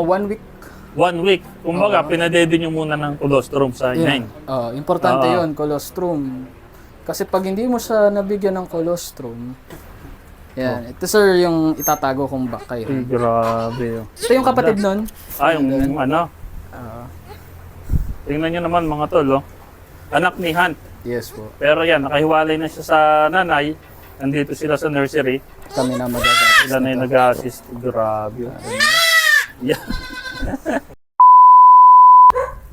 1 week. 1 week. Kumbaga, pinadede nyo muna ng colostrum sa inahin. Importante yun, colostrum. Kasi pag hindi mo siya nabigyan ng colostrum, yan. Ito sir, yung itatago kong bakay. Ay, grabe. Ito yung kapatid nun. Yung ano. Tingnan nyo naman mga tol, oh. Anak ni Hunt. Yes po. Pero yan, nakahiwalay na siya sa nanay. Nandito sila sa nursery. Kami na mag-assist. Sila na yung nag-assist. Grabe. Yeah.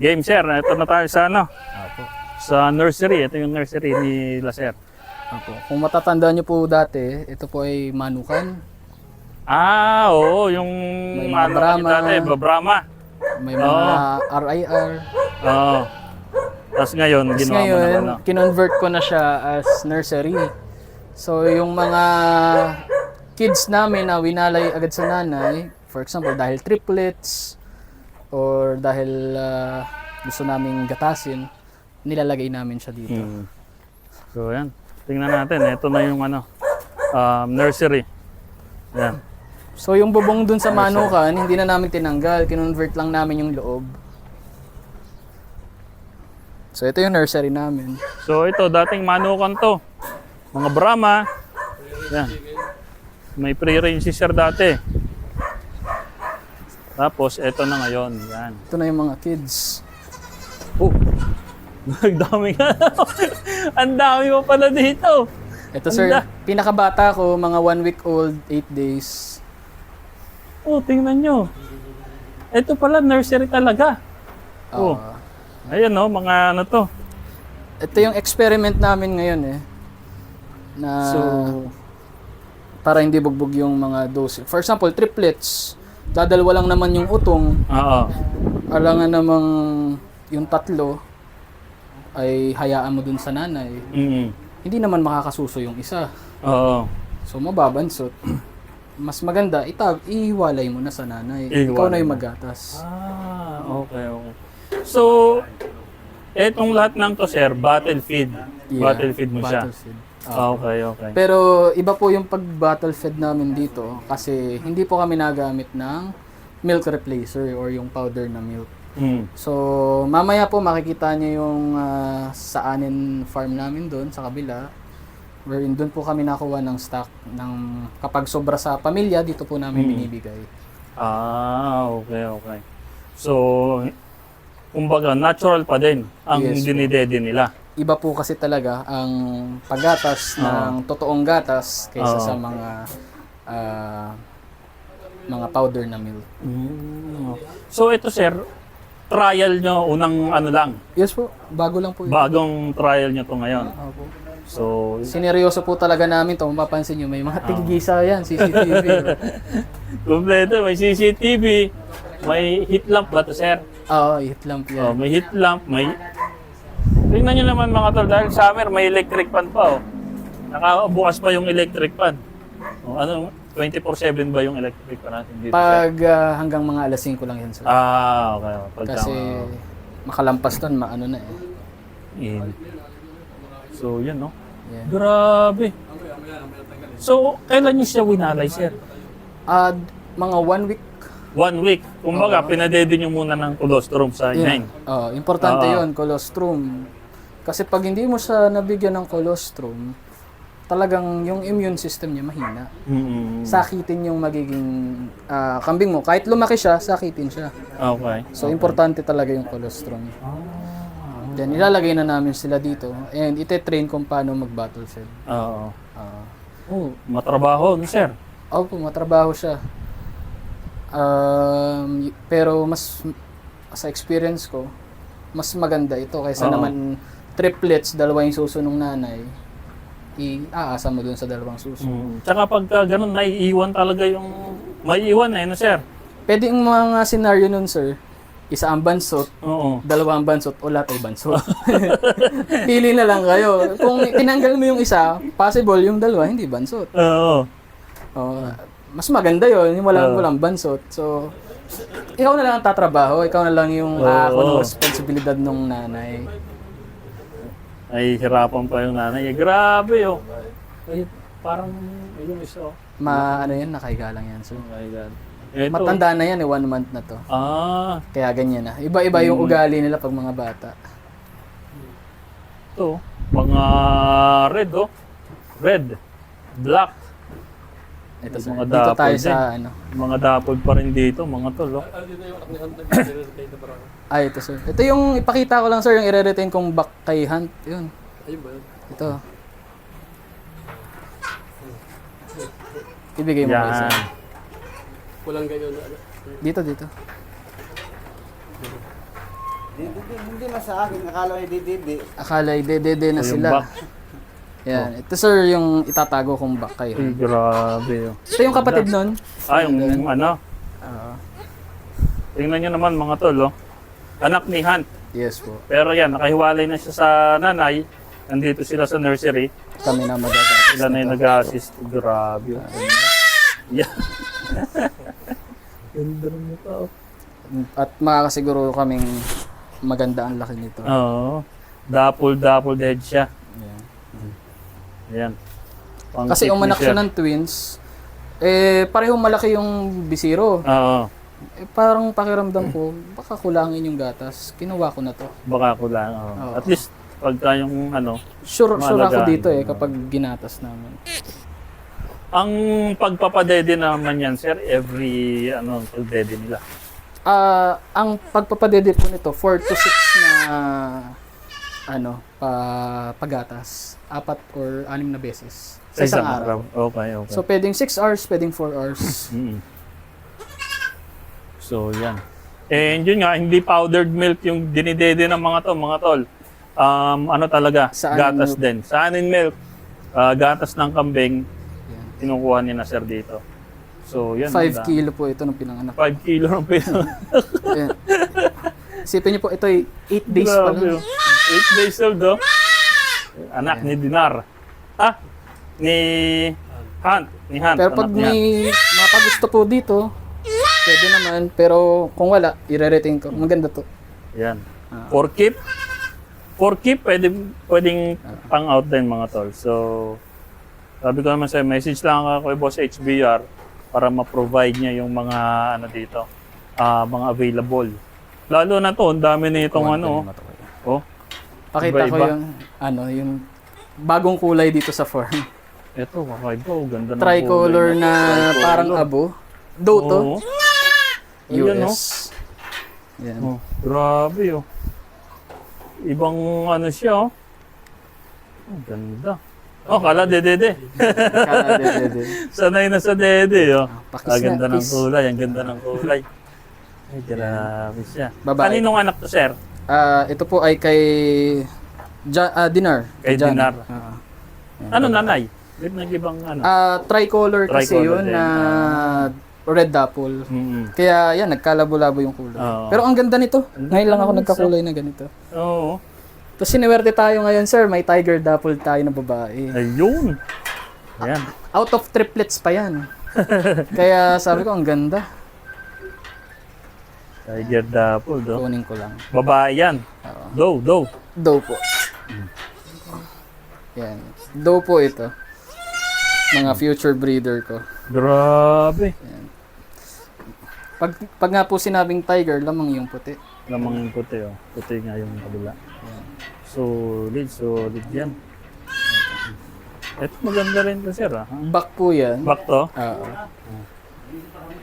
Game sir, ito na tayo sa ano? Apo. Sa nursery. Ito yung nursery ni Laser. Apo. Kung matatandaan nyo po dati, ito po ay manukan. Oo, yung May mga ano Brahma. dati, Brahma. May mga RIR. Oo. Tapos ngayon, Tapos ginawa mo ngayon, na ano. kinonvert ko na siya as nursery. So, yung mga kids namin na winalay agad sa nanay, for example, dahil triplets, or dahil gusto naming gatasin, nilalagay namin siya dito. So, yan. Tingnan natin. Ito na yung ano, nursery. Yan. So, yung bubong dun sa manukan, hindi na namin tinanggal. Kinonvert lang namin yung loob. So, ito yung nursery namin. So, ito, dating manukan to. Mga Brahma. Yan. May pre-range si sir dati. Tapos, ito na ngayon. Yan. Ito na yung mga kids. Oh! Nagdami ka. Ang dami mo pala dito. Ito sir, pinakabata ko, mga 1 week old, 8 days. Oh, tingnan nyo. Ito pala, nursery talaga. Oh. Ayan oh, mga ano to. Ito yung experiment namin ngayon na para hindi bugbog yung mga dose. For example, triplets, dadalwa lang naman yung utong. Oo. Alangan namang yung tatlo ay hayaan mo dun sa nanay. Hindi naman makakasuso yung isa. Oo. So mababansot. Mas maganda, ihiwalay mo na sa nanay. Ihiwalay Ikaw na yung mo. magatas. Okay. So, etong lahat ng to, sir, battlefield. Yeah, Battlefield mo siya. battlefield. Okay. Pero iba po yung pag-battlefield namin dito kasi hindi po kami nagamit ng milk replacer or yung powder na milk. So, mamaya po makikita niyo yung sa anin farm namin doon sa kabila. Wherein doon po kami nakuha ng stock ng kapag sobra sa pamilya, dito po namin binibigay. Okay. So, kumbaga, natural pa din ang dinidede nila. Iba po kasi talaga ang paggatas ng totoong gatas kaysa sa mga powder na milk. So, ito sir, trial nyo, unang ano lang, Yes po, bago lang po. bagong trial nyo to ngayon. Opo. So, Sineryoso po talaga namin to. Mapapansin nyo, may mga tigigisa yan, CCTV. kompleto, may CCTV, may heat lamp ba to sir? Oo, hit lamp yan. May heat lamp, may... Tingnan nyo naman mga tol, dahil summer may electric fan pa. Nakabukas pa yung electric fan. Ano, 24/7 ba yung electric fan natin dito? Pag hanggang mga alas 5 lang yan, sir. Okay. Kasi makalampas doon, maano na So, yan no? Yeah. Grabe. So, kailan nyo siya winalay, sir? Mga 1 week. 1 week. Kumbaga, pinadede nyo muna ng colostrum sa inahin. Importante yun, colostrum. Kasi pag hindi mo siya nabigyan ng colostrum, talagang yung immune system niya mahina. Sakitin yung magiging kambing mo. Kahit lumaki siya, sakitin siya. Okay. So, importante talaga yung colostrum. Then, ilalagay na namin sila dito. And ite-train kung paano mag-battlefield. Matrabaho, no, sir? Opo, matrabaho siya. Pero mas sa experience ko, mas maganda ito kaysa naman triplets, dalawa yung suso ng nanay. Iaasa mo dun sa dalawang suso. Tsaka pagka ganun, naiiwan talaga yung... Maiiwan no, sir? Pwede yung mga scenario nun, sir. Isa ang bansot, Oo. dalawa ang bansot, o lahat ay bansot. Pili na lang kayo. Kung tinanggal mo yung isa, possible yung dalawa, hindi bansot. Oo. Mas maganda yon yung walang bansot. So, ikaw na lang ang tatrabaho, ikaw na lang yung ng responsibilidad ng nanay. Ay, hirapan pa yung nanay. Grabe, oh. Ay, parang yung isa, oh. Ano yan, nakahiga lang yan. So, Oh my God. Ito. Matanda na yan 1 month na to. Ah, Kaya ganyan na. Iba-iba yung ugali nila pag mga bata. ito. Mga red, oh. Red. Black. Ito sir. Mga Dito dapol tayo din. sa ano. Mga dapol pa rin dito, mga tol, oh. Ay, ito sir. Ito yung ipakita ko lang sir, yung i-retain kong back kay Hunt. Yun. Ayun ba yun? Ito. Ibigay mo kayo sir. Yan. Walang ganyan na ano. Dito, dito. Hindi na sa akin, akala ko hindi. Akala dede na Ito yung sila. back. Yan. Ito sir, yung itatago kong back kay Ay, Hunt. grabe, oh. Ito yung kapatid nun. Ah, yung ano. Oo. Tingnan nyo naman mga tol, oh. Anak ni Hunt. Yes po. Pero yan, nakahiwalay na siya sa nanay. Nandito sila sa nursery. Kami na magagamit. Sila na yung nag-assist. Grabe. Oh. Yan. Ganda ng mukha, oh. At makakasiguro kaming maganda ang laki nito. Oo. Double head siya. Yan. Ayan. Pang Kasi tip ni umanak sir. siya ng twins, parehong malaki yung bisiro. Oo. Parang pakiramdam ko, baka kulangin yung gatas. Kinuha ko na to. Baka ko lang. Oo. Oo. At least, pagka yung ano, Sure ako Mahalagaan. dito kapag ginatas namin. ang pagpapadede naman yan, sir, every, pagdede nila. Ang pagpapadede po nito, 4 to 6 na pagatas. 4 or 6 na beses. Sa isang araw. Okay. So, pwedeng 6 hours, pwedeng 4 hours. Mm. So, yan. And yun nga, hindi powdered milk yung dinidede ng mga tol. Ano talaga, Sa gatas milk. din. Sa anin milk, gatas ng kambing, Yan. kinukuha ni na sir dito. So, yan. 5 kilo po ito nung pinanganak. 5 kilo ng pino. Ayan. Isipin niyo po, ito ay 8 days pa lang. 8 days old, oh. Anak ni Dinar. Ni Hunt. Ni Hunt. Pero pag anak niya. may mapagusto po dito, pwede naman. Pero kung wala, i-rating ko. Maganda to. Yan. Ah. For keep, pwedeng pang out din mga tol. So, sabi ko naman sa'yo, message lang ako kay Boss HBR para ma-provide niya yung mga dito, mga available. Lalo na to, ang dami na itong oh, Pakita ko iba-iba. yung bagong kulay dito sa farm. Ito, kakaiba, oh, ganda ng Tricolor kulay. na Tricolor. parang abo. Dough to. Oo. Ayan, oh. US. Yan. Oh, grabe, oh. Ibang siya, oh. Oh, ganda. Oh, kala dede. Kala dede. Sanay na sa dede, oh. Pakis Ang ganda na, ng kiss. kulay, ang ganda ng kulay. Ay, grabe siya. Babae. Kaninong anak to, sir? Ito po ay kay Dinar. Kay Jan. Dinar. Ah. Ano nanay? May nag-ibang Tricolor kasi Tricolor yun din, na red apple. Mm-hmm. Kaya yan, nagkalabo-labo yung kulay. Oo. Pero ang ganda nito. Ngayon lang ako nagkakulay na ganito. Oo. Tapos siniwerte tayo ngayon, sir. May tiger dapple tayo na babae. Ayun. Ayan. Out of triplets pa yan. Kaya sabi ko, ang ganda. Tiger dapple, do. Kunin ko lang. Babae yan. Oo. Doe. Dough po. Yan. Dough po ito. Mga future breeder ko. Grabe. Pag nga po sinabing tiger, lamang yung puti. Lamang yung puti, oh. Puti nga yung kabila. Solid yan. Ito maganda rin to, sir, ah. Back po yan. Back to. Oo.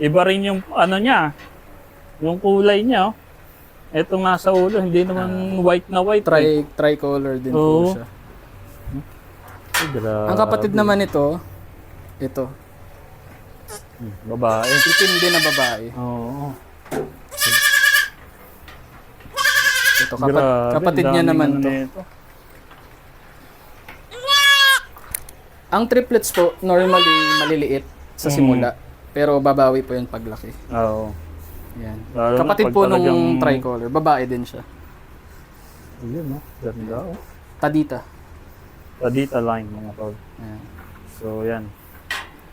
Iba rin yung niya. Yung kulay niya, oh. Etong nasa ulo, hindi naman white na white. Tricolor din Oo. po siya. Ay, grabe. Ang kapatid naman ito, ito. Babae. Itim din na babae. Oo. Ito, Grabe, kapatid niya daming naman to. nito. Ang triplets po, normally maliliit sa simula. Pero babawi po yan paglaki. Oo. Yan. Lalo na Kapatid pag po nung talagang- tricolor, babae din siya. Ayun, no? Ganda, oh. Tadita. Tadita line, mga tol. Yan. So, yan.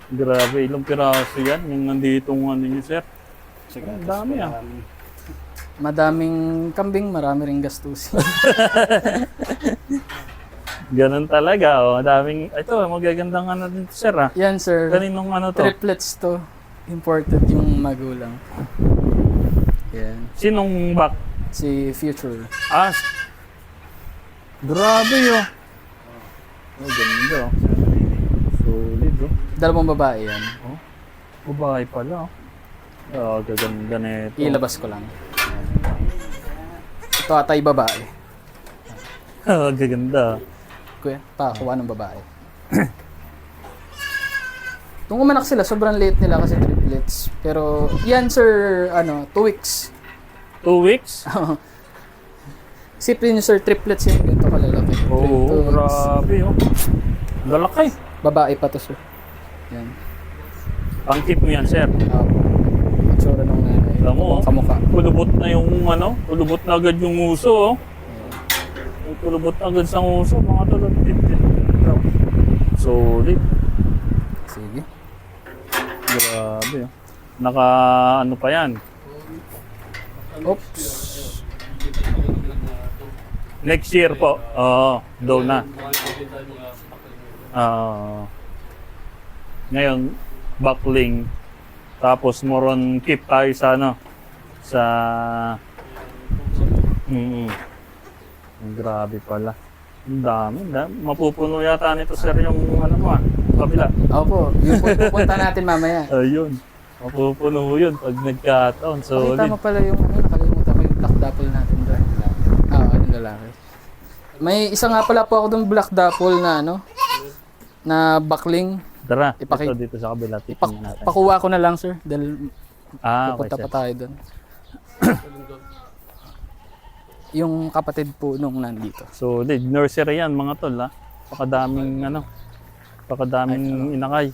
Grabe, ilang piraso yan. Yung nanditong niyo, sir. Ang dami, ah. Madaming kambing, marami ring gastusin. Ganun talaga, oh. Daming, ito, magagandang dito, sir, ah. Yan sir, Kaninong to? triplets to. Imported yung magulang. Yan. Sinong back? Si Future. Ah, grabe yun. Oh, ganda. Oh. Solid, oh. Dalawang babae yan. Babae pala, oh. Oh, gaganda na ito. Ilabas ko lang. Ito atay babae. Ah, gaganda. Kuya, kuha ng babae. Nung umanak sila, sobrang late nila kasi triplets. Pero, yan sir, 2 weeks. 2 weeks? Isipin nyo sir, triplets yan. Ganito kalalaki. Oo, 2 weeks. grabe, oh. Lalaki. Babae pa to sir. Yan. Pang-keep mo yan, sir. Matsura ng nanay. Alam mo, oh. Kamukha. Kulubot na yung kulubot na agad yung uso, oh. Kulubot na agad sa uso, mga tulad. Solid. Sige. Grabe, oh. Naka, pa yan? Oops. Next year po. Oo, daw na. Ngayon, buckling. Tapos moron keep tayo sa sa grabe pala. Ang dami. Mapupuno yata nito sir yung kabila. Opo, yung pupunta natin mamaya. Ayun. Mapupuno yun pag nagkataon. Pakita Solid. mo pala yung nakalimutan ko yung black dapple natin doon. Yung lalaki. May isa nga pala po ako doon black dapple na na buckling. Tara, Ipaki- ito dito sa kabila. Tingnan natin. Pakuha ko na lang sir dahil Okay, pupunta sir. pa tayo doon. Yung kapatid po nung nandito. So, nursery yan mga tol, ha? Pakadaming, pakadaming inakay.